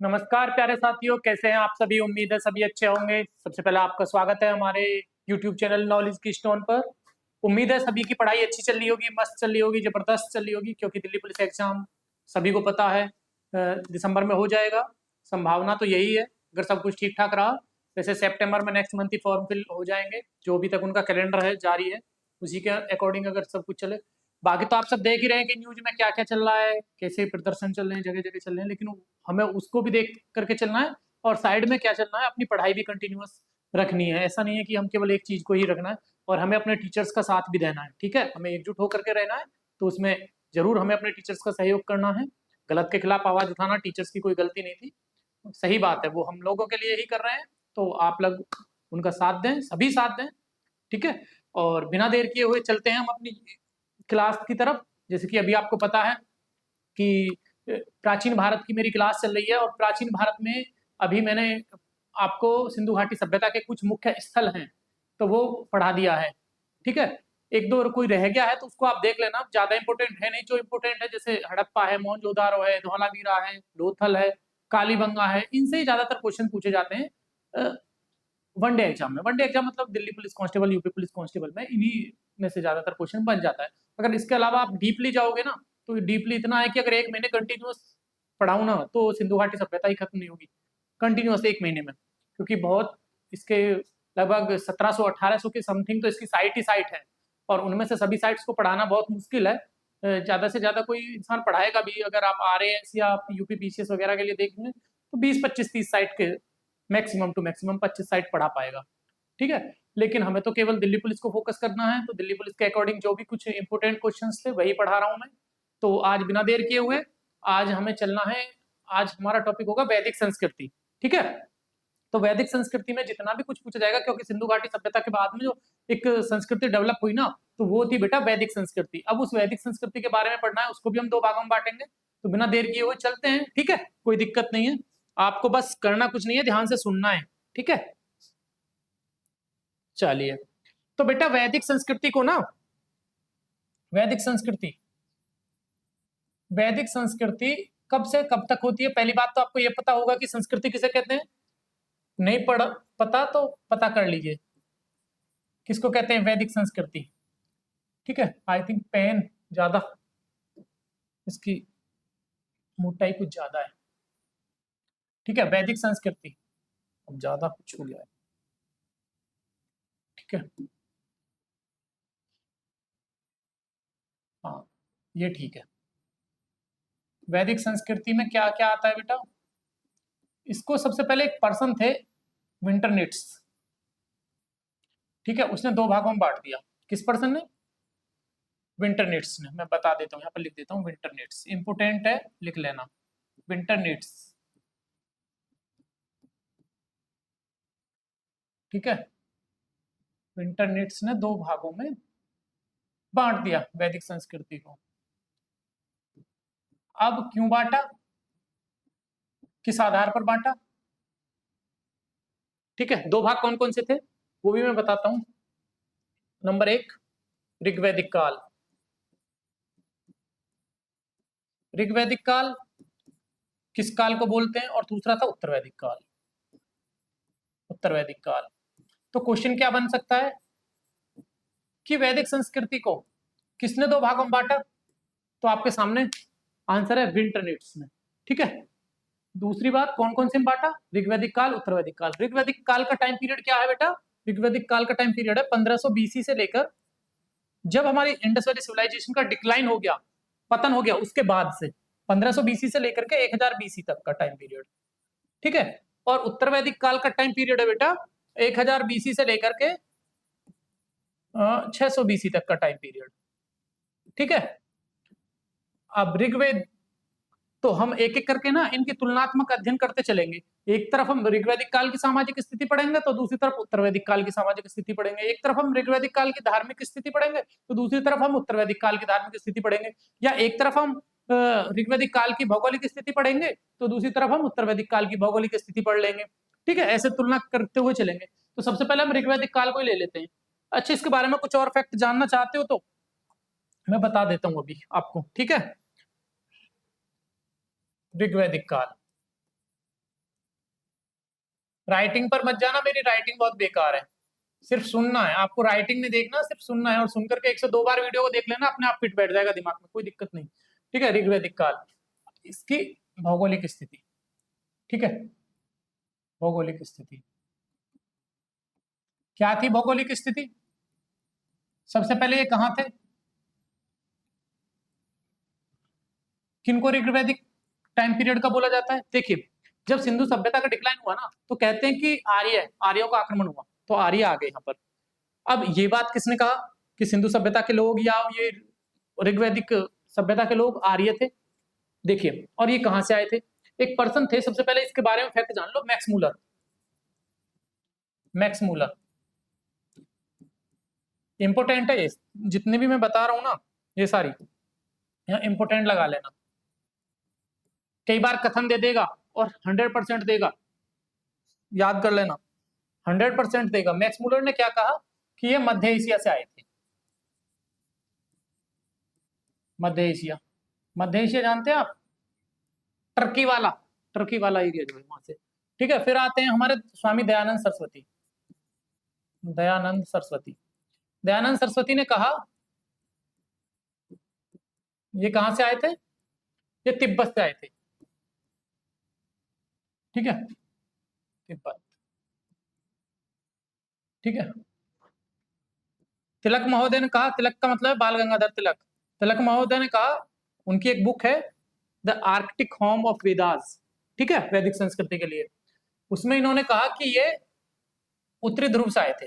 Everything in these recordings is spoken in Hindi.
नमस्कार प्यारे साथियों, कैसे हैं आप सभी। उम्मीद है सभी अच्छे होंगे। सबसे पहले आपका स्वागत है हमारे YouTube चैनल नॉलेज की स्टोन पर। उम्मीद है सभी की पढ़ाई अच्छी चल रही होगी, मस्त चल रही होगी, जबरदस्त चल रही होगी, क्योंकि दिल्ली पुलिस एग्जाम सभी को पता है दिसंबर में हो जाएगा। संभावना तो यही है, अगर सब कुछ ठीक ठाक रहा। वैसे सितंबर में नेक्स्ट मंथ ही फॉर्म फिल हो जाएंगे, जो अभी तक उनका कैलेंडर है जारी है, उसी के अकॉर्डिंग अगर सब कुछ चले। बाकी तो आप सब देख ही रहे हैं कि न्यूज में क्या क्या चल रहा है, कैसे प्रदर्शन चल रहे हैं, जगह जगह चल रहे हैं, लेकिन हमें उसको भी देख करके चलना है और साइड में क्या चलना है, अपनी पढ़ाई भी कंटिन्यूअस रखनी है। ऐसा नहीं है कि हम केवल एक चीज को ही रखना है, और हमें अपने टीचर्स का साथ भी देना है। ठीक है, हमें एकजुट होकर के रहना है, तो उसमें जरूर हमें अपने टीचर्स का सहयोग करना है। गलत के खिलाफ आवाज उठाना, टीचर्स की कोई गलती नहीं थी, सही बात है, वो हम लोगों के लिए ही कर रहे हैं। तो आप लोग उनका साथ दें, सभी साथ दें। ठीक है, और बिना देर किए हुए चलते हैं हम अपनी क्लास की तरफ। जैसे कि अभी आपको पता है कि प्राचीन भारत की मेरी क्लास चल रही है, और प्राचीन भारत में अभी मैंने आपको सिंधु घाटी सभ्यता के कुछ मुख्य स्थल हैं तो वो पढ़ा दिया है। ठीक है, एक दो कोई रह गया है तो उसको आप देख लेना, ज्यादा इंपॉर्टेंट है नहीं। जो इंपॉर्टेंट है जैसे हड़प्पा है, मोहनजोदारो है, धौलावीरा है, लोथल है, कालीबंगा है, इनसे ही ज्यादातर क्वेश्चन पूछे जाते हैं वनडे एग्जाम में। वनडे एग्जाम मतलब Delhi police constable, UP police constable में इन्हीं में से ज्यादातर क्वेश्चन बन जाता है। अगर इसके अलावा आप डीपली जाओगे ना, तो डीपली इतना है कि अगर एक महीने कंटिन्यूअस पढ़ाऊँ ना, तो सिंधु घाटी सभ्यता ही खत्म नहीं होगी कंटिन्यूअस एक महीने में, क्योंकि बहुत इसके लगभग 1700-1800 के समथिंग तो इसकी साइट ही साइट है, और उनमें से सभी साइट्स को पढ़ाना बहुत मुश्किल है। ज्यादा से ज्यादा कोई इंसान पढ़ाएगा भी, अगर आप RAS या आप यूपी PCS वगैरह के लिए देखेंगे, तो 20-25-30 साइट के मैक्सिमम टू मैक्सिमम 25 साइट पढ़ा पाएगा। ठीक है, लेकिन हमें तो केवल दिल्ली पुलिस को फोकस करना है, तो दिल्ली पुलिस के अकॉर्डिंग जो भी कुछ इंपोर्टेंट क्वेश्चंस थे वही पढ़ा रहा हूं मैं। तो आज बिना देर किए हुए आज हमें चलना है। आज हमारा टॉपिक होगा वैदिक संस्कृति। ठीक है, तो वैदिक संस्कृति में जितना भी कुछ पूछा जाएगा, क्योंकि सिंधु घाटी सभ्यता के बाद में जो एक संस्कृति डेवलप हुई ना, तो वो थी बेटा वैदिक संस्कृति। अब उस वैदिक संस्कृति के बारे में पढ़ना है, उसको भी हम दो भागों में बांटेंगे। तो बिना देर किए हुए चलते हैं। ठीक है, कोई दिक्कत नहीं है, आपको बस करना कुछ नहीं है, ध्यान से सुनना है। ठीक है, चलिए। तो बेटा वैदिक संस्कृति को ना, वैदिक संस्कृति, वैदिक संस्कृति कब से कब तक होती है। पहली बात तो आपको यह पता होगा कि संस्कृति किसे कहते हैं। नहीं पढ़ पता तो पता कर लीजिए, किसको कहते हैं वैदिक संस्कृति। ठीक है, आई थिंक पेन ज्यादा, इसकी मोटाई कुछ ज्यादा है। ठीक है, वैदिक संस्कृति, अब ज्यादा कुछ हो गया है। ठीक है, हाँ ये ठीक है। वैदिक संस्कृति में क्या क्या आता है बेटा। इसको सबसे पहले एक पर्सन थे, विंटरनिट्स। ठीक है, उसने दो भागों में बांट दिया। किस पर्सन ने? विंटरनिट्स ने। मैं बता देता हूँ, यहाँ पर लिख देता हूँ विंटरनिट्स, इंपोर्टेंट है, लिख लेना विंटरनिट्स। ठीक है, विंटरनिट्स ने दो भागों में बांट दिया वैदिक संस्कृति को। अब क्यों बांटा, किस आधार पर बांटा। ठीक है, दो भाग कौन कौन से थे वो भी मैं बताता हूं। नंबर एक, ऋग्वैदिक काल। ऋग्वैदिक काल किस काल को बोलते हैं, और दूसरा था उत्तर वैदिक काल। उत्तर वैदिक काल। तो क्वेश्चन क्या बन सकता है कि वैदिक संस्कृति को किसने दो भागों में बांटा, तो आपके सामने आंसर है विंटरनिट्स ने। ठीक है, दूसरी बात कौन कौन से में बांटा, ऋग्वैदिक काल, उत्तर वैदिक काल। ऋग्वैदिक काल का टाइम पीरियड क्या है बेटा। ऋग्वैदिक काल का टाइम पीरियड है 1500 BC से लेकर, जब हमारी इंडस वैली सिविलाइजेशन का डिक्लाइन हो गया, पतन हो गया, उसके बाद से 1500 BC से लेकर के 1000 BC तक का टाइम पीरियड। ठीक है, और उत्तर वैदिक काल का टाइम पीरियड है बेटा 1000 BC से लेकर के 600 BC तक का टाइम पीरियड। ठीक है, अब ऋग्वेद, तो हम एक एक करके ना इनकी तुलनात्मक अध्ययन करते चलेंगे। एक तरफ हम ऋग्वैदिक काल की सामाजिक स्थिति पढ़ेंगे, तो दूसरी तरफ उत्तर वैदिक काल की सामाजिक स्थिति पढ़ेंगे। एक तरफ हम ऋग्वैदिक काल की धार्मिक स्थिति पढ़ेंगे, तो दूसरी तरफ हम उत्तर वैदिक काल की धार्मिक स्थिति पढ़ेंगे। या एक तरफ हम ऋग्वैदिक काल की भौगोलिक स्थिति पढ़ेंगे, तो दूसरी तरफ हम उत्तर वैदिक काल की भौगोलिक स्थिति पढ़ लेंगे। ठीक है, ऐसे तुलना करते हुए चलेंगे। तो सबसे पहले हम ऋग्वैदिक काल को ही ले लेते हैं। अच्छा, इसके बारे में कुछ और फैक्ट जानना चाहते हो तो मैं बता देता हूं अभी आपको। ठीक है, ऋग्वैदिक काल, राइटिंग पर मत जाना, मेरी राइटिंग बहुत बेकार है। सिर्फ सुनना है आपको, राइटिंग नहीं देखना, सिर्फ सुनना है, और सुनकर के 102 बार वीडियो को देख लेना, अपने आप फिट बैठ जाएगा दिमाग में, कोई दिक्कत नहीं। ठीक है, ऋग्वैदिक काल, इसकी भौगोलिक स्थिति। ठीक है, भौगोलिक स्थिति क्या थी? भौगोलिक स्थिति सबसे पहले ये कहाँ थे? किनको ऋग्वैदिक टाइम पीरियड का बोला जाता है? देखिए, जब सिंधु सभ्यता का डिक्लाइन हुआ ना, तो कहते हैं कि आर्यों का आक्रमण हुआ, तो आर्य आ गए यहाँ पर। अब ये बात किसने कहा कि सिंधु सभ्यता के लोग या ये ऋग्वैदिक सभ्यता के लोग आर्य थे? देखिए, और ये कहां से आए थे? एक पर्सन थे, सबसे पहले इसके बारे में फैक्ट जान लो, Max Muller. Max Muller important है, जितने भी मैं बता रहा हूं ना, ये सारी यहाँ इंपोर्टेंट लगा लेना। कई बार कथन दे देगा और 100% देगा, याद कर लेना, 100% देगा। मैक्स मूलर ने क्या कहा कि ये मध्य एशिया से आए थे। मध्य एशिया, मध्य एशिया जानते हैं आप? टर्की वाला, टर्की वाला एरिया जो है वहां से। ठीक है, फिर आते हैं हमारे स्वामी दयानंद सरस्वती। दयानंद सरस्वती, दयानंद सरस्वती ने कहा, ये कहां से आए थे? ये तिब्बत से आए थे। ठीक है, तिब्बत। ठीक है, तिलक महोदय ने कहा, तिलक का मतलब है बाल गंगाधर तिलक। तिलक महोदय ने कहा, उनकी एक बुक है the Arctic home of Vedas, ठीक है, वैदिक संस्कृति के लिए, उसमें इन्होंने कहा कि ये उत्तरी ध्रुव से आए थे।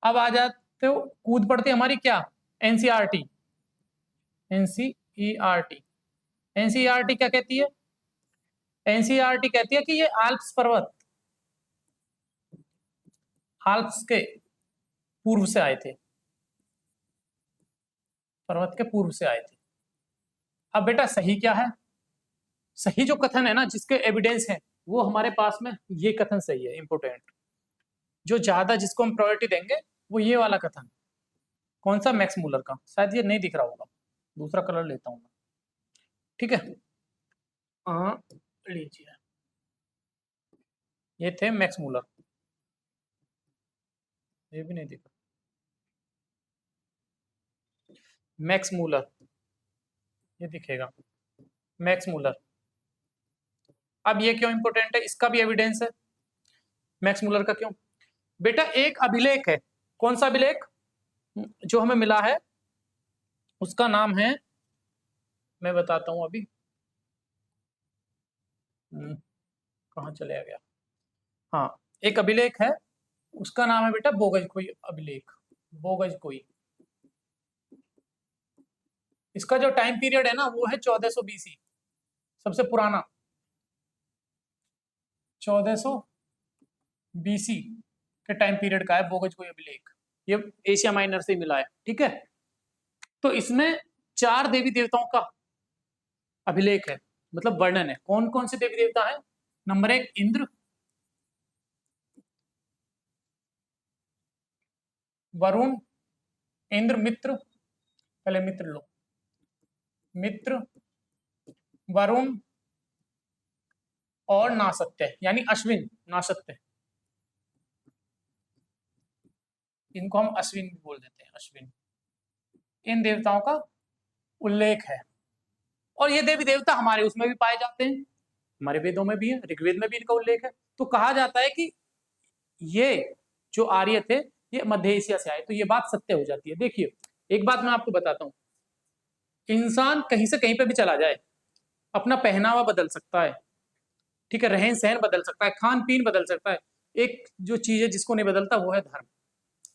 अब आ जाते हो, कूद पड़ती हमारी क्या? एनसीईआरटी। एनसीईआरटी, एनसीईआरटी क्या कहती है? एनसीईआरटी कहती है कि ये आल्प्स पर्वत, आल्प्स के पूर्व से आए थे, पर्वत के पूर्व से आए थे। अब बेटा सही क्या है? सही जो कथन है ना, जिसके एविडेंस है, वो हमारे पास में ये कथन सही है, इंपोर्टेंट। जो ज्यादा जिसको हम प्रायोरिटी देंगे वो ये वाला कथन। कौन सा? मैक्स मूलर का। शायद ये नहीं दिख रहा होगा, दूसरा कलर लेता हूं। ठीक है, हाँ लीजिए, ये थे मैक्स मूलर। ये भी नहीं दिखा, मैक्स मूलर, ये दिखेगा, मैक्स मूलर। अब ये क्यों इंपोर्टेंट है? इसका भी एविडेंस है मैक्स मूलर का। क्यों बेटा? एक अभिलेख है, कौन सा अभिलेख जो हमें मिला है? उसका नाम है, मैं बताता हूं अभी, कहाँ चले गया? हाँ, एक अभिलेख है, उसका नाम है बेटा बोगजकोई अभिलेख। बोगजकोई, इसका जो टाइम पीरियड है ना, वो है 1400 BC, सबसे पुराना 1400 BC के टाइम पीरियड का है बोगजकोई अभिलेख। ये एशिया माइनर से मिला है। ठीक है, तो इसमें 4 देवी देवताओं का अभिलेख है, मतलब वर्णन है। कौन कौन से देवी देवता है? नंबर 1 इंद्र, वरुण, इंद्र, मित्र, पहले मित्र लो, मित्र, वरुण और नासत्य, यानी अश्विन, नासत्य, इनको हम अश्विन भी बोल देते हैं, अश्विन। इन देवताओं का उल्लेख है, और ये देवी देवता हमारे उसमें भी पाए जाते हैं, हमारे वेदों में भी है, ऋग्वेद में भी इनका उल्लेख है। तो कहा जाता है कि ये जो आर्य थे, ये मध्य एशिया से आए, तो ये बात सत्य हो जाती है। देखिए, एक बात मैं आपको बताता हूँ, इंसान कहीं से कहीं पे भी चला जाए, अपना पहनावा बदल सकता है, ठीक है, रहन सहन बदल सकता है, खान पीन बदल सकता है। एक जो चीज है जिसको नहीं बदलता वो है धर्म।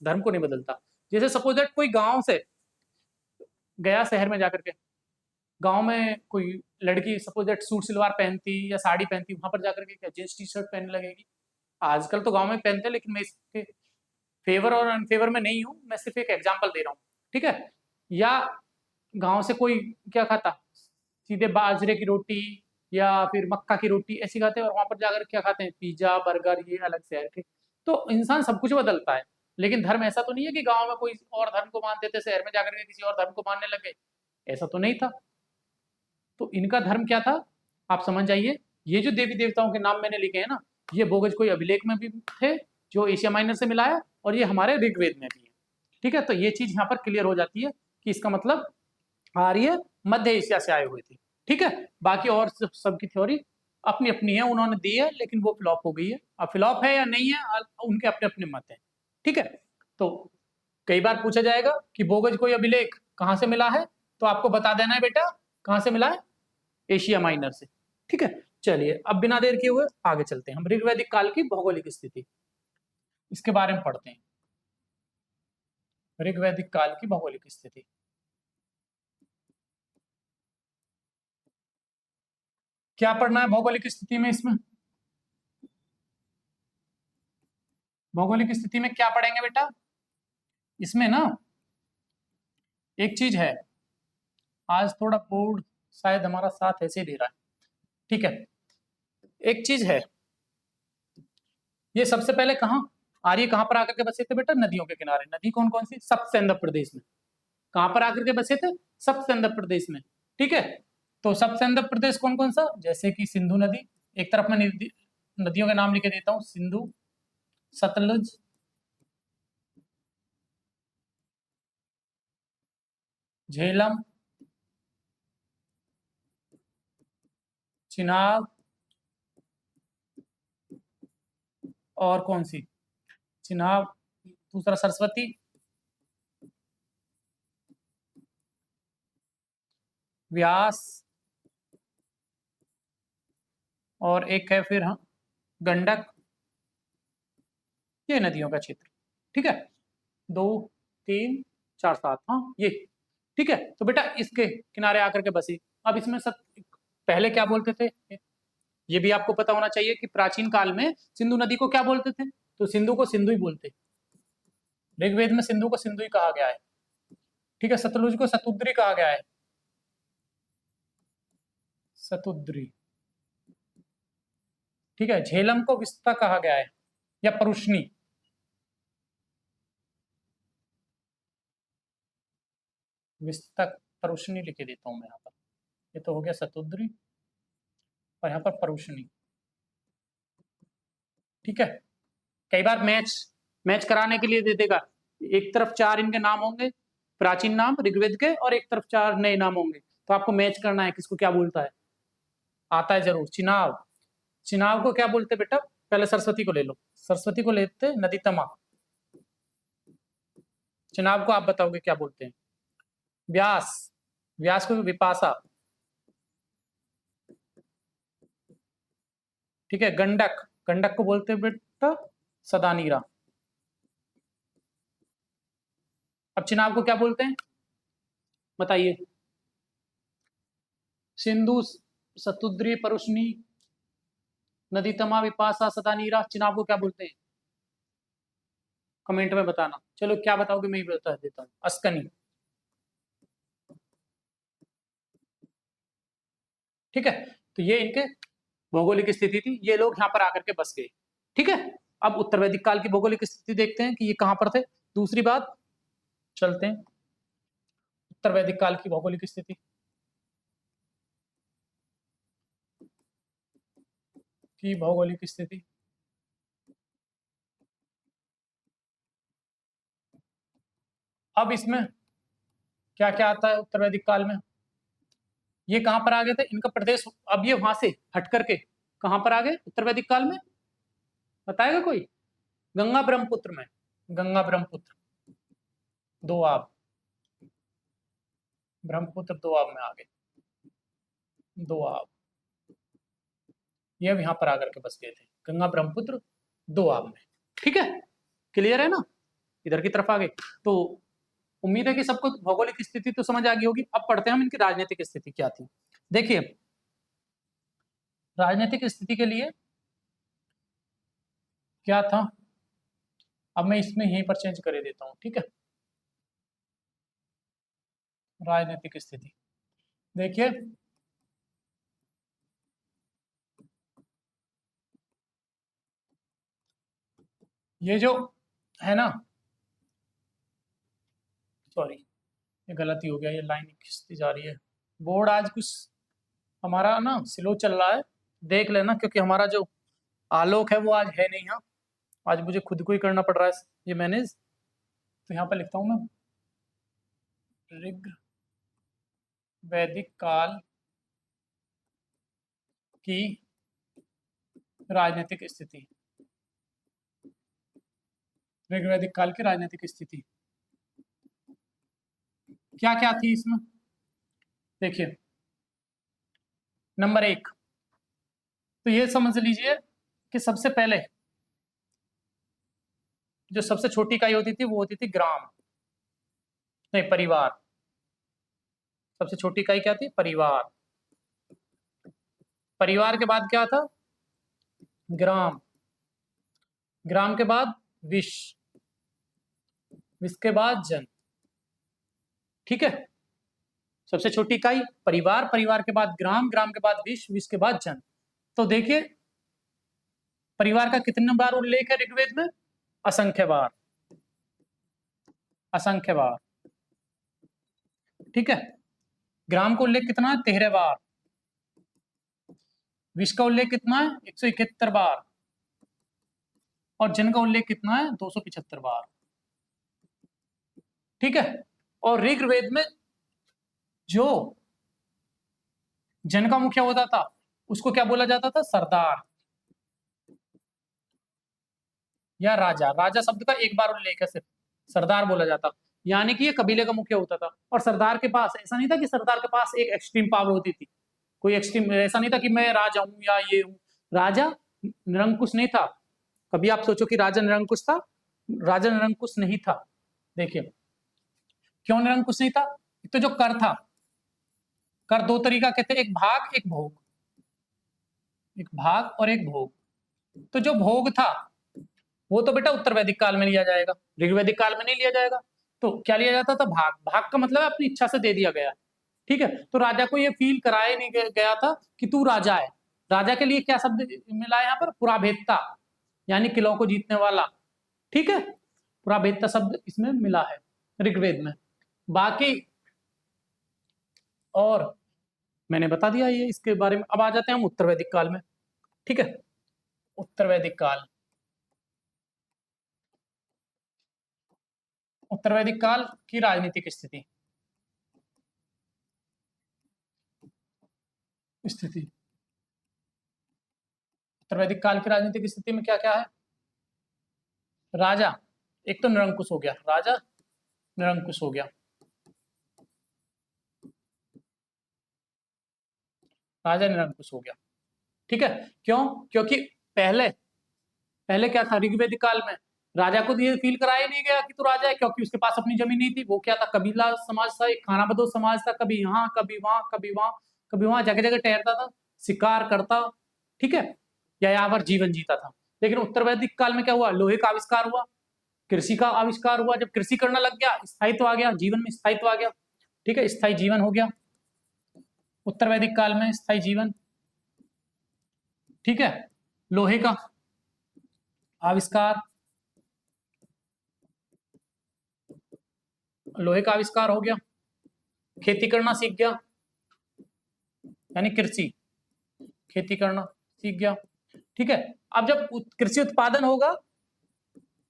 धर्म को नहीं बदलता। जैसे सपोज दैट कोई गांव से गया शहर में जाकर के, गांव में कोई लड़की सपोज दैट सूट सलवार पहनती या साड़ी पहनती, वहां पर जाकर के क्या जींस टी शर्ट पहनने लगेगी? आजकल तो गांव में पहनते हैं, लेकिन मैं इसके फेवर और अनफेवर में नहीं हूँ, मैं सिर्फ एक एग्जाम्पल दे रहा हूँ। ठीक है, या गांव से कोई क्या खाता, सीधे बाजरे की रोटी या फिर मक्का की रोटी ऐसी खाते हैं, और वहां पर जाकर क्या खाते हैं? पिज्जा बर्गर, ये अलग शहर के। तो इंसान सब कुछ बदलता है, लेकिन धर्म ऐसा तो नहीं है कि गांव में कोई और धर्म को मानते थे, शहर में जाकर के किसी और धर्म को मानने लगे, ऐसा तो नहीं था। तो इनका धर्म क्या था आप समझ जाइए। ये जो देवी देवताओं के नाम मैंने लिखे हैं ना, ये बोगज कोई अभिलेख में भी थे जो एशिया माइनर से मिला है, और ये हमारे ऋग्वेद में भी है। ठीक है, तो ये चीज यहाँ पर क्लियर हो जाती है कि इसका मतलब आर्य मध्य एशिया से आए हुए थे। ठीक है, बाकी और सबकी थ्योरी अपनी अपनी है, उन्होंने दी है, लेकिन वो फ्लॉप हो गई है। अब फ्लॉप है या नहीं है, उनके अपने अपने मत हैं। ठीक है, तो कई बार पूछा जाएगा कि बोगज कोई अभिलेख कहाँ से मिला है, तो आपको बता देना है बेटा कहाँ से मिला है, एशिया माइनर से। ठीक है, चलिए अब बिना देर किए हुए आगे चलते हैं, हम ऋग्वैदिक काल की भौगोलिक स्थिति इसके बारे में पढ़ते हैं। ऋग्वैदिक काल की भौगोलिक स्थिति, क्या पढ़ना है भौगोलिक स्थिति में? इसमें भौगोलिक स्थिति में क्या पढ़ेंगे बेटा? इसमें ना एक चीज है, आज थोड़ा बोर्ड शायद हमारा साथ ऐसे दे रहा है। ठीक है, एक चीज है, ये सबसे पहले कहाँ आर्य कहाँ पर आकर के बसे थे बेटा? नदियों के किनारे। नदी कौन कौन सी? सप्त आंध्र प्रदेश में। कहाँ पर आकर के बसे थे? सप्त आंध्र प्रदेश में। ठीक है, तो सप्त आंध्र प्रदेश कौन कौन सा? जैसे कि सिंधु नदी, एक तरफ मैं नदियों के नाम लिखे देता हूँ, सिंधु, सतलुज, झेलम, चिनाब, और कौन सी? चिनाब, दूसरा सरस्वती, व्यास, और एक है फिर हाँ गंडक। ये नदियों का क्षेत्र। ठीक है, 2 3 4 7, हाँ ये। ठीक है, तो बेटा इसके किनारे आकर के बसी। अब इसमें सब पहले क्या बोलते थे, ये भी आपको पता होना चाहिए कि प्राचीन काल में सिंधु नदी को क्या बोलते थे? तो सिंधु को सिंधु ही बोलते, ऋग्वेद में सिंधु को सिंधु ही कहा गया है। ठीक है, सतलुज को सतुद्री कहा गया है, सतुद्री। ठीक है, झेलम को विस्ता कहा गया है या परुष्णी। विस्ता परुष्णी लिखे देता हूं मैं यहाँ पर। ये तो हो गया सतुद्री, और यहाँ पर परुष्णी। ठीक है, कई बार मैच मैच कराने के लिए दे देगा, एक तरफ 4 इनके नाम होंगे प्राचीन नाम ऋग्वेद के, और एक तरफ 4 नए नाम होंगे, तो आपको मैच करना है किसको क्या बोलता है। आता है जरूर, चिनाब। चिनाब को क्या बोलते बेटा? पहले सरस्वती को ले लो, सरस्वती को लेते नदी तमा। चिनाब को आप बताओगे क्या बोलते हैं? व्यास, व्यास को विपाशा। ठीक है, गंडक, गंडक को बोलते हैं बेटा सदानीरा। अब चिनाब को क्या बोलते हैं बताइए? सिंधु, सतुद्री, परुष्णी, नदी तमा, विपाशा, सदानीरा। चिनाब को क्या बोलते हैं? कमेंट में बताना। चलो क्या बताओगे, मैं ही बता देता हूँ, अस्कनी। ठीक है, तो ये इनके भौगोलिक स्थिति थी, ये लोग यहाँ पर आकर के बस गए। ठीक है, अब उत्तर वैदिक काल की भौगोलिक स्थिति देखते हैं कि ये कहाँ पर थे। दूसरी बात, चलते हैं उत्तर वैदिक काल की भौगोलिक स्थिति की भौगोलिक स्थिति। अब इसमें क्या क्या आता है उत्तर वैदिक काल में? ये कहां पर आ गए थे इनका प्रदेश? अब ये वहां से हट करके कहां पर आ गए उत्तर वैदिक काल में, बताएगा कोई? गंगा ब्रह्मपुत्र में, गंगा ब्रह्मपुत्र दोआब, ब्रह्मपुत्र दोआब में आ गए, दोआब। ये अब यहाँ पर आकर के बस गए थे, गंगा ब्रह्मपुत्र दोआब में। ठीक है, क्लियर है ना? इधर की तरफ आ गए। तो उम्मीद है कि सबको भौगोलिक स्थिति तो समझ आ गई होगी। अब पढ़ते हैं हम इनकी राजनीतिक स्थिति क्या थी। देखिए, राजनीतिक स्थिति के लिए क्या था, अब मैं इसमें यहीं पर चेंज कर देता हूँ। ठीक है, राजनीतिक स्थिति देखिए, ये जो है ना, सॉरी ये गलती हो गया, ये लाइन खिंचती जा रही है। बोर्ड आज कुछ हमारा ना स्लो चल रहा है, देख लेना, क्योंकि हमारा जो आलोक है वो आज है नहीं यहाँ। आज मुझे खुद को ही करना पड़ रहा है ये मैनेज। तो यहाँ पर लिखता हूँ मैं, ऋग वैदिक काल की राजनीतिक स्थिति। ऋग वैदिक काल की राजनीतिक स्थिति क्या क्या थी इसमें? देखिए, नंबर 1 तो ये समझ लीजिए कि सबसे पहले जो सबसे छोटी इकाई होती थी वो होती थी ग्राम, नहीं परिवार। सबसे छोटी इकाई क्या थी? परिवार। परिवार के बाद क्या था? ग्राम। ग्राम के बाद विश्व, विश्व के बाद जन। ठीक है, सबसे छोटी इकाई परिवार, परिवार के बाद ग्राम, ग्राम के बाद विश्व, विश्व के बाद जन। तो देखिए, परिवार का कितने बार उल्लेख है ऋग्वेद में? असंख्य बार, असंख्य बार। ठीक है, ग्राम का उल्लेख कितना है? 13 बार। विश्व का उल्लेख कितना है? 171 बार। और जन का उल्लेख कितना है? 275 बार। ठीक है, और ऋग्वेद में जो जन का मुखिया होता था उसको क्या बोला जाता था? सरदार या राजा। राजा शब्द का एक बार उल्लेख है सिर्फ, सरदार बोला जाता। यानी कि ये कबीले का मुखिया होता था। और सरदार के पास ऐसा नहीं था कि सरदार के पास एक एक्सट्रीम पावर होती थी, कोई एक्सट्रीम, ऐसा नहीं था कि मैं राजा हूं या ये हूं। राजा निरंकुश नहीं था। कभी आप सोचो कि राजा निरंकुश था? राजा निरंकुश नहीं था। देखिए, क्यों निरंकुश नहीं था? एक तो जो कर था, कर दो तरीका के थे, एक भाग एक भोग। एक भाग और एक भोग। तो जो भोग था वो तो बेटा उत्तर वैदिक काल में लिया जाएगा, ऋग्वैदिक काल में नहीं लिया जाएगा। तो क्या लिया जाता था? भाग। भाग का मतलब है अपनी इच्छा से दे दिया गया। ठीक है, तो राजा को ये फील कराया नहीं गया था कि तू राजा है। राजा के लिए क्या शब्द मिला है यहाँ पर? पुराभेदता, यानी किलों को जीतने वाला। ठीक है, पुराभेदता शब्द इसमें मिला है ऋग्वेद में। बाकी और मैंने बता दिया ये इसके बारे में। अब आ जाते हैं हम उत्तर वैदिक काल में। ठीक है, उत्तर वैदिक काल। उत्तर वैदिक काल की राजनीतिक स्थिति स्थिति उत्तर वैदिक काल की राजनीतिक स्थिति में क्या क्या है? राजा एक तो निरंकुश हो गया, राजा निरंकुश हो गया। राजा निरंकुश हो गया। ठीक है, क्यों? क्योंकि पहले पहले क्या था? ऋग्वेदिक काल में राजा को ये फील कराया नहीं गया कि तू राजा है, क्योंकि उसके पास अपनी जमीन नहीं थी। वो क्या था? कबीला समाज था, एक खानाबदोश समाज था। कभी यहाँ कभी वहां, कभी वहां कभी वहां, जगह जगह ठहरता था, शिकार करता। ठीक है, या यहाँ पर जीवन जीता था। लेकिन उत्तर वैदिक काल में क्या हुआ? लोहे का आविष्कार हुआ, कृषि का आविष्कार हुआ। जब कृषि करना लग गया, स्थायित्व आ गया, जीवन में स्थायित्व आ गया। ठीक है, स्थायी जीवन हो गया उत्तर वैदिक काल में, स्थायी जीवन। ठीक है, लोहे का आविष्कार, लोहे का आविष्कार हो गया। खेती करना सीख गया, यानी कृषि, खेती करना सीख गया। ठीक है, अब जब कृषि उत्पादन होगा,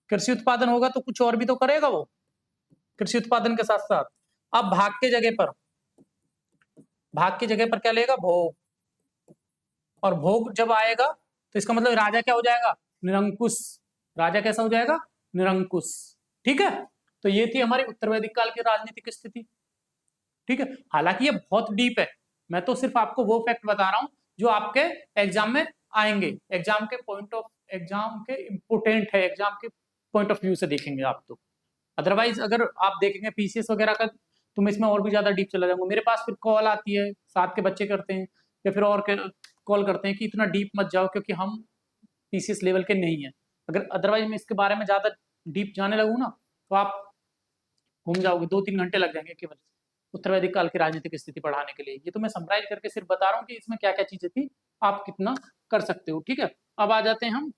कृषि उत्पादन होगा तो कुछ और भी तो करेगा वो कृषि उत्पादन के साथ साथ। अब भाग की जगह पर क्या लेगा? भोग। और भोग जब आएगा तो इसका मतलब राजा क्या हो जाएगा? निरंकुश। राजा कैसा हो जाएगा? निरंकुश। ठीक है, तो ये थी हमारी उत्तर वैदिक काल की राजनीतिक स्थिति। ठीक है, हालांकि ये बहुत डीप है, मैं तो सिर्फ आपको वो फैक्ट बता रहा हूं जो आपके एग्जाम में आएंगे, एग्जाम के इंपोर्टेंट है, एग्जाम के पॉइंट ऑफ व्यू से देखेंगे आप तो। अदरवाइज अगर आप देखेंगे पीसीएस वगैरह का, तो मैं इसमें और भी ज्यादा डीप चला जाऊंगा। मेरे पास फिर कॉल आती है, साथ के बच्चे करते हैं या फिर और कॉल करते हैं कि इतना डीप मत जाओ, क्योंकि हम पीसीएस लेवल के नहीं है। अगर अदरवाइज मैं इसके बारे में ज्यादा डीप जाने लगूँ ना, तो आप घूम जाओगे, 2-3 घंटे लग जाएंगे केवल उत्तर वैदिक काल की राजनीतिक स्थिति पढ़ाने के लिए। ये तो मैं समराइज करके सिर्फ बता रहा हूँ कि इसमें क्या क्या चीजें थी, आप कितना कर सकते हो। ठीक है, अब आ जाते हैं हम,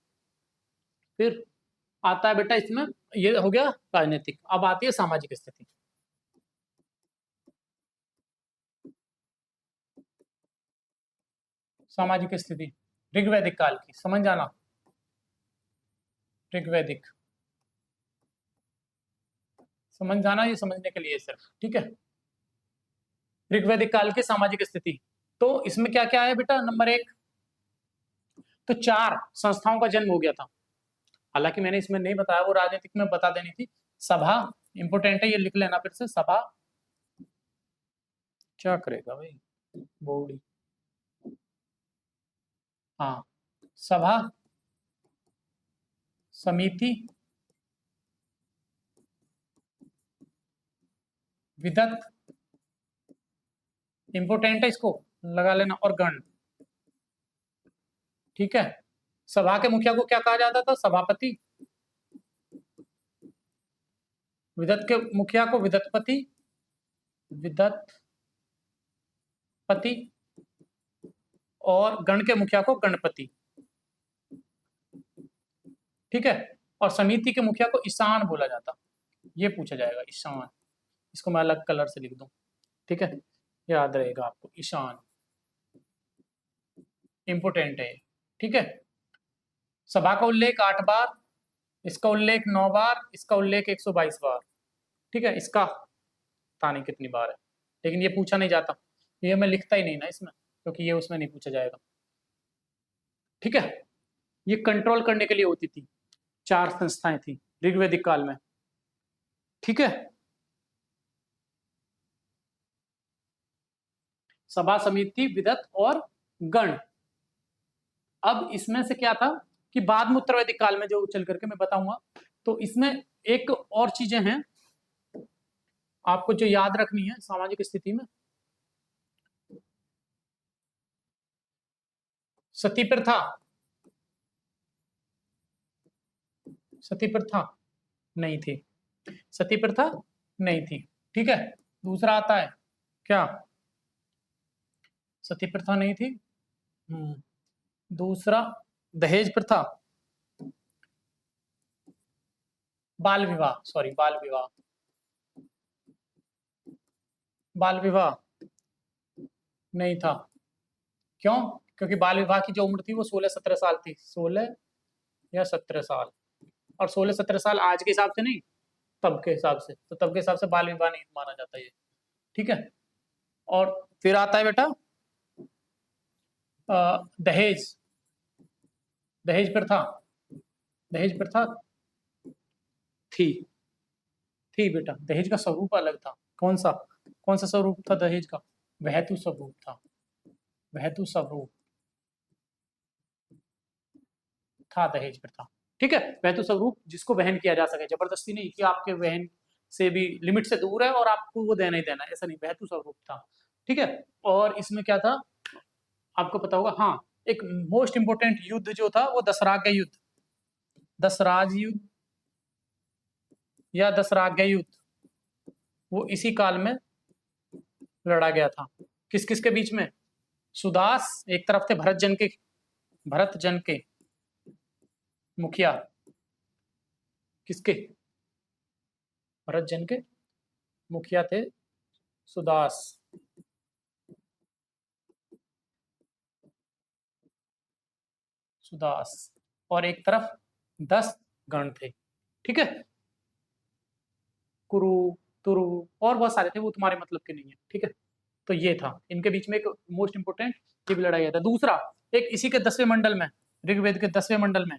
फिर आता है बेटा इसमें, ये हो गया राजनीतिक। अब आती है सामाजिक स्थिति। सामाजिक स्थिति ऋग्वैदिक काल की, समझ जाना, ऋग्वैदिक समझ जाना, ये समझने के लिए सिर्फ, ठीक है। ऋग्वैदिक काल की सामाजिक स्थिति, तो इसमें क्या क्या है बेटा, नंबर 1 तो 4 संस्थाओं का जन्म हो गया था। हालांकि मैंने इसमें नहीं बताया, वो राजनीतिक में बता देनी थी। सभा इंपोर्टेंट है, ये लिख लेना फिर से, सभा क्या करेगा भाई बोर्ड, हाँ, सभा, समिति, विदत इंपोर्टेंट है, इसको लगा लेना, और गण, ठीक है। सभा के मुखिया को क्या कहा जाता था, सभापति। विदत के मुखिया को विदतपति, विदतपति, और गण के मुखिया को गणपति, ठीक है। और समिति के मुखिया को ईशान बोला जाता, ये पूछा जाएगा, ईशान, इसको मैं अलग कलर से लिख दूं, ठीक है, याद रहेगा आपको, ईशान इंपोर्टेंट है, ठीक है। सभा का उल्लेख 8 बार, इसका उल्लेख 9 बार, इसका उल्लेख 122 बार, ठीक है। इसका पता नहीं कितनी बार है, लेकिन ये पूछा नहीं जाता, ये मैं लिखता ही नहीं ना इसमें, क्योंकि ये उसमें नहीं पूछा जाएगा, ठीक है। ये कंट्रोल करने के लिए होती थी, 4 संस्थाएं थी ऋग्वैदिक काल में, ठीक है। सभा, समिति, विदत और गण। अब इसमें से क्या था कि बाद में उत्तर वैदिक काल में जो चल करके मैं बताऊंगा, तो इसमें एक और चीजें हैं आपको जो याद रखनी है सामाजिक स्थिति में। सती प्रथा, सती प्रथा नहीं थी, सती प्रथा नहीं थी, ठीक है। दूसरा आता है क्या, सती प्रथा नहीं थी, दूसरा दहेज प्रथा, बाल विवाह, सॉरी बाल विवाह, बाल विवाह नहीं था, क्यों, क्योंकि बाल विवाह की जो उम्र थी वो 16-17 साल थी, 16 या 17 साल, और 16-17 साल आज के हिसाब से नहीं, तब के हिसाब से, तो तब के हिसाब से बाल विवाह नहीं माना जाता ये, ठीक है। और फिर आता है बेटा दहेज, दहेज प्रथा, दहेज प्रथा थी, थी बेटा, दहेज का स्वरूप अलग था, कौन सा, कौन सा स्वरूप था दहेज का, वहतु स्वरूप था, वहतु स्वरूप था दहेज प्रथा, ठीक है। वहतु स्वरूप जिसको वहन किया जा सके, जबरदस्ती नहीं कि आपके वहन से भी लिमिट से दूर है और आपको वो देना ही देना है, ऐसा नहीं, वहतु स्वरूप था, ठीक है। और इसमें क्या था आपको पता होगा, हाँ, एक मोस्ट इंपोर्टेंट युद्ध जो था वो दसराग्य युद्ध, दसराज युद्ध या दसराग्य युद्ध, वो इसी काल में लड़ा गया था। किस किस के बीच में, सुदास एक तरफ थे, भरत जन के मुखिया, किसके, भरत जन के मुखिया थे सुदास, सुदास, और एक तरफ 10 गण थे, ठीक है, कुरु, तुरु और बहुत सारे थे, वो तुम्हारे मतलब के नहीं है, ठीक है। तो ये था, इनके बीच में एक मोस्ट इंपोर्टेंट ये भी लड़ाई था। दूसरा एक इसी के 10वें मंडल में, ऋग्वेद के 10वें मंडल में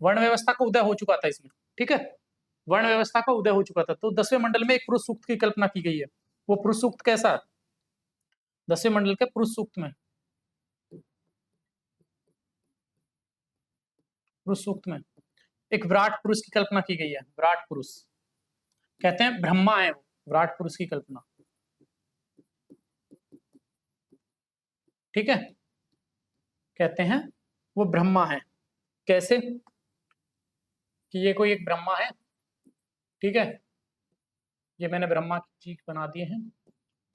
वर्ण व्यवस्था का उदय हो चुका था इसमें, ठीक है, वर्ण व्यवस्था का उदय हो चुका था, तो 10वें मंडल में एक पुरुष सूक्त की कल्पना की गई है। वो पुरुष सूक्त कैसा, 10वें मंडल के पुरुष सूक्त में, पुरुष सूक्त में एक विराट पुरुष की कल्पना की गई है, विराट पुरुष कहते हैं, ब्रह्मा है वो, विराट पुरुष की कल्पना, ठीक है, कहते हैं वो ब्रह्मा है, कैसे कि ये कोई एक ब्रह्मा है, ठीक है, ये मैंने ब्रह्मा की चीज बना दिए हैं,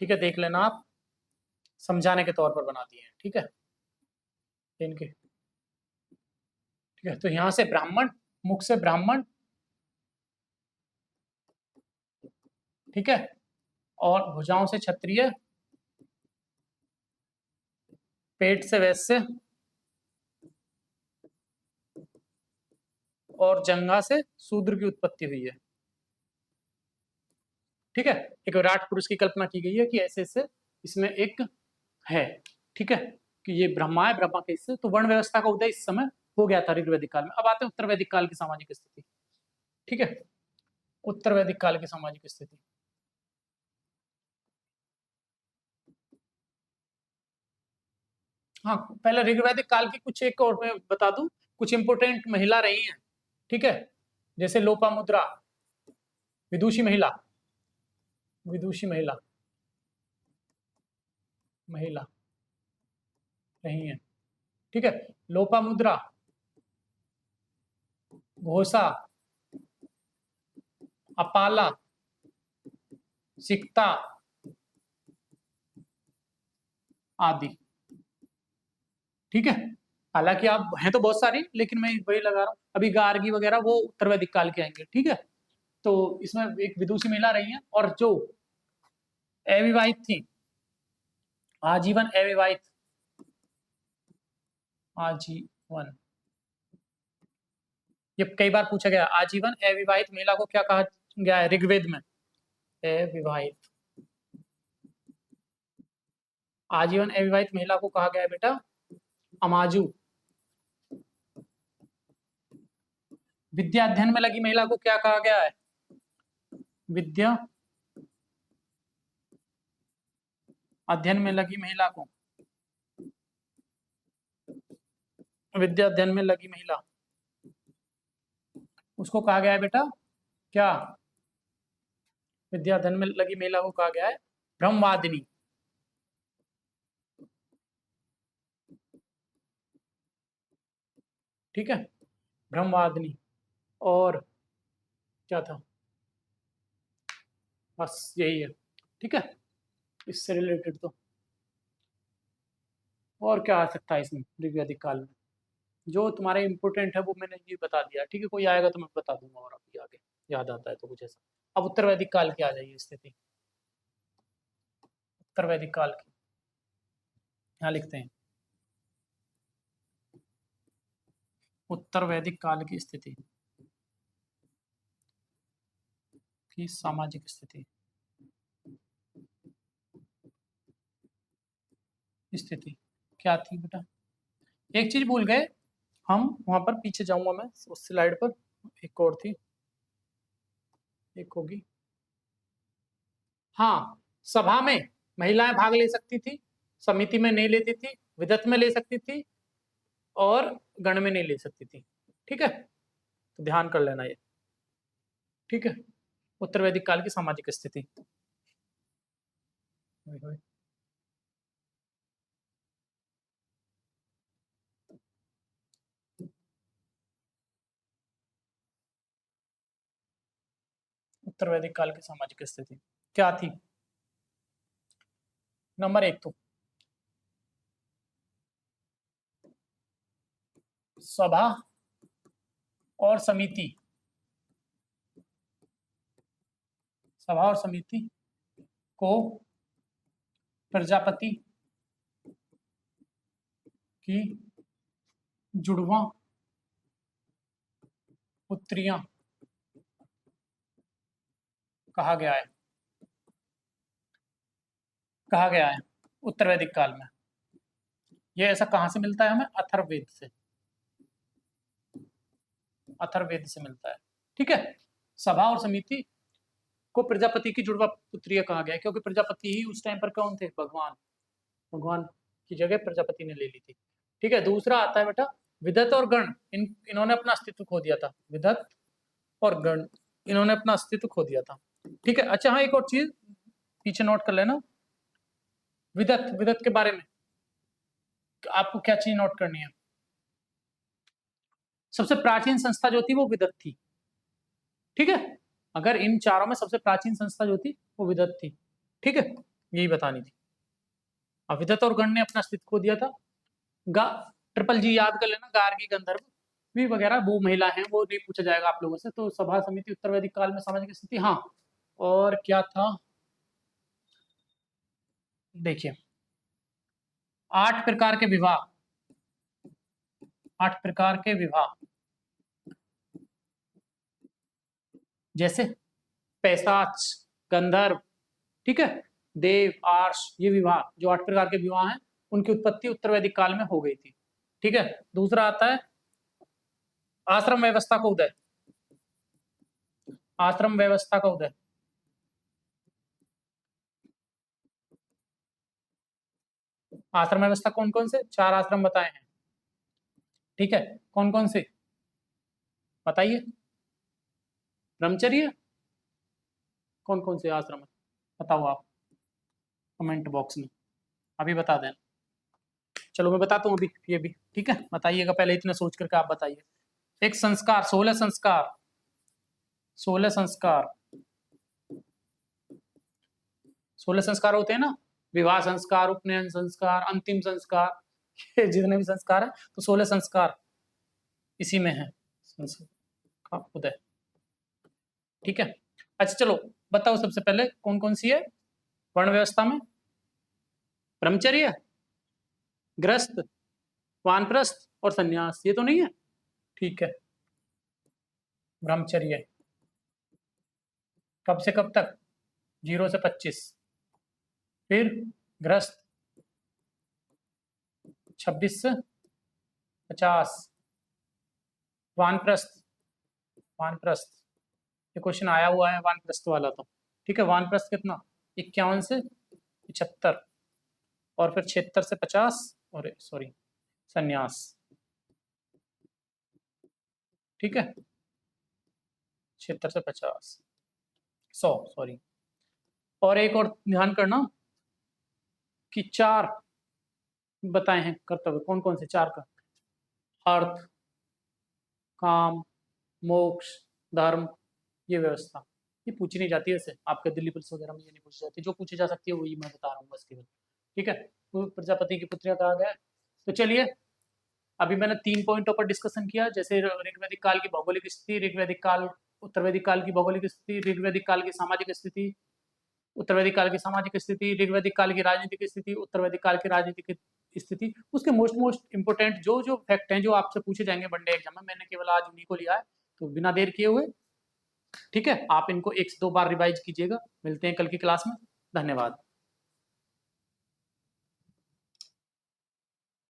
ठीक है, देख लेना आप, समझाने के तौर पर बना दिए हैं, ठीक है, इनके, ठीक है। तो यहां से ब्राह्मण, मुख से ब्राह्मण, ठीक है, और भुजाओं से क्षत्रिय, पेट से वैश्य और जंघा से शूद्र की उत्पत्ति हुई है। ठीक है, एक विराट पुरुष की कल्पना की गई है कि ऐसे ऐसे इसमें एक है। ठीक है, कि ये ब्रह्मा है, ब्रह्मा के इससे तो वर्ण व्यवस्था का उदय इस समय हो गया था ऋग्वैदिक काल में। अब आते हैं उत्तर वैदिक काल की सामाजिक स्थिति। ठीक है, उत्तर वैदिक काल की सामाजिक स्थिति। हाँ, पहले ऋग्वैदिक काल की कुछ एक और मैं बता दूं, कुछ इंपोर्टेंट महिला रही हैं। ठीक है, जैसे लोपामुद्रा, विदुषी महिला, विदुषी महिला महिला रही हैं। ठीक है, लोपामुद्रा, घोषा, अपाला, सिक्ता आदि। ठीक है, हालांकि आप हैं तो बहुत सारी, लेकिन मैं वही लगा रहा हूँ। अभी गार्गी वगैरह वो उत्तर वैदिक काल के आएंगे। ठीक है, तो इसमें एक विदुषी महिला रही है, और जो अविवाहित थी, आजीवन अविवाहित, आजीवन, ये कई बार पूछा गया, आजीवन अविवाहित महिला को क्या कहा गया है ऋग्वेद में? अविवाहित, आजीवन अविवाहित महिला को कहा गया है बेटा अमाजू। विद्या अध्ययन में लगी महिला को क्या कहा गया है? विद्या अध्ययन में लगी महिला को, विद्या अध्ययन में लगी महिला, उसको कहा गया है बेटा क्या? विद्या अध्ययन में लगी महिला को कहा गया है ब्रह्मवादिनी। ठीक है, ब्रह्मवादिनी। और क्या था? बस यही है। ठीक है, इससे रिलेटेड तो और क्या आ सकता है इसमें ऋग्वैदिक काल में? जो तुम्हारे इंपोर्टेंट है वो मैंने ये बता दिया। ठीक है, कोई आएगा तो मैं बता दूंगा, और अभी आगे याद आता है तो कुछ ऐसा। अब उत्तर वैदिक काल की आ जाइए स्थिति। उत्तर वैदिक काल की यहाँ लिखते हैं, उत्तर वैदिक काल की स्थिति की सामाजिक स्थिति। स्थिति क्या थी बेटा? एक चीज भूल गए हम, वहां पर पीछे जाऊंगा मैं उस स्लाइड पर, एक और थी, एक होगी। हाँ, सभा में महिलाएं भाग ले सकती थी, समिति में नहीं लेती थी, विदत में ले सकती थी, और गण में नहीं ले सकती थी। ठीक है, तो ध्यान कर लेना ये। ठीक है, उत्तर वैदिक काल की सामाजिक स्थिति। उत्तर वैदिक काल की सामाजिक स्थिति क्या थी? नंबर एक तो सभा और समिति, सभा और समिति को प्रजापति की जुड़वा पुत्रियां कहा गया है, कहा गया है उत्तर वैदिक काल में। ये ऐसा कहां से मिलता है हमें? अथर्ववेद से, अथर्ववेद से मिलता है। ठीक है, सभा और समिति को प्रजापति की जुड़वा पुत्रिया कहा गया है, क्योंकि प्रजापति ही उस टाइम पर कौन थे? भगवान, भगवान की जगह प्रजापति ने ले ली थी। ठीक है, दूसरा आता है बेटा विदत और गण, इन्होंने अपना अस्तित्व खो दिया था। विदत और गण, इन्होंने अपना अस्तित्व खो दिया था। ठीक है, अच्छा हाँ, एक और चीज पीछे नोट कर लेना, विदत, विदत के बारे में आपको क्या चीज नोट करनी है? सबसे प्राचीन संस्था जो थी वो विदत थी। ठीक है, अगर इन चारों में सबसे प्राचीन संस्था जो थी वो विदत थी। ठीक है, यही बतानी थी। विदत और गण ने अपना अस्तित्व खो दिया था। गा ट्रिपल जी याद कर लेना, गार्गी, गंधर्व भी वगैरह वो महिला हैं, वो नहीं पूछा जाएगा आप लोगों से। तो सभा समिति उत्तर वैदिक काल में सामाजिक स्थिति। हाँ, और क्या था देखिए, 8 प्रकार के विवाह, 8 प्रकार के विवाह, जैसे पैशाच, गंधर्व, ठीक है, देव, आर्ष, ये विवाह जो 8 प्रकार के विवाह हैं, उनकी उत्पत्ति उत्तर वैदिक काल में हो गई थी। ठीक है, दूसरा आता है आश्रम व्यवस्था का उदय, आश्रम व्यवस्था का उदय, आश्रम व्यवस्था कौन कौन से? 4 आश्रम बताए हैं। ठीक है, कौन कौन से बताइए? ब्रह्मचर्य, कौन कौन से आश्रम है बताओ आप कमेंट बॉक्स में, अभी बता देना। चलो मैं बताता हूँ अभी ये भी, ठीक है, बताइएगा, पहले इतने सोच करके आप बताइए। एक संस्कार, 16 संस्कार, 16 संस्कार, 16 संस्कार होते हैं ना, विवाह संस्कार, उपनयन संस्कार, अंतिम संस्कार, ये जितने भी संस्कार है, तो 16 संस्कार इसी में है, संस्कार उदय। ठीक है, अच्छा चलो बताओ सबसे पहले कौन कौन सी है वर्ण व्यवस्था में? ब्रह्मचर्य, गृहस्थ, वानप्रस्थ और सन्यास, ये तो नहीं है? ठीक है, ब्रह्मचर्य कब से कब तक? 0 से 25, फिर गृहस्थ 26 से 50, वानप्रस्थ, वानप्रस्थ ये क्वेश्चन आया हुआ है वानप्रस्थ वाला तो, ठीक है, वानप्रस्थ कितना? 51 से 75, और फिर 76 से 50, और सॉरी सन्यास, ठीक है, 76 से 50, 100 सॉरी। और एक और ध्यान करना कि 4 बताए हैं कर्तव्य, कौन कौन से 4 का? अर्थ, काम, मोक्ष, धर्म, ये व्यवस्था, ये पूछी नहीं जाती है वैसे, आपके दिल्ली पुलिस वगैरह में ये नहीं पूछी जाती, जो पूछी जा सकती है वही मैं बता रहा हूँ बस केवल। ठीक है, तो प्रजापति की पुत्रियां कहा गया। तो चलिए, अभी मैंने 3 पॉइंटों पर डिस्कशन किया, जैसे ऋग्वैदिक काल की भौगोलिक स्थिति, ऋग्वैदिक काल, उत्तर वैदिक काल की भौगोलिक स्थिति, ऋग्वैदिक काल की सामाजिक स्थिति, उत्तर वैदिक काल की सामाजिक स्थिति, ऋग्वैदिक काल की राजनीतिक स्थिति, उत्तर वैदिक काल की राजनीतिक स्थिति, उसके मोस्ट इंपोर्टेंट जो जो फैक्ट हैं जो आपसे पूछे जाएंगे वनडे एग्जाम में, मैंने केवल आज उन्हीं को लिया है, तो बिना देर किए हुए, ठीक है, आप इनको 1 से 2 बार रिवाइज कीजिएगा। मिलते हैं कल की क्लास में, धन्यवाद।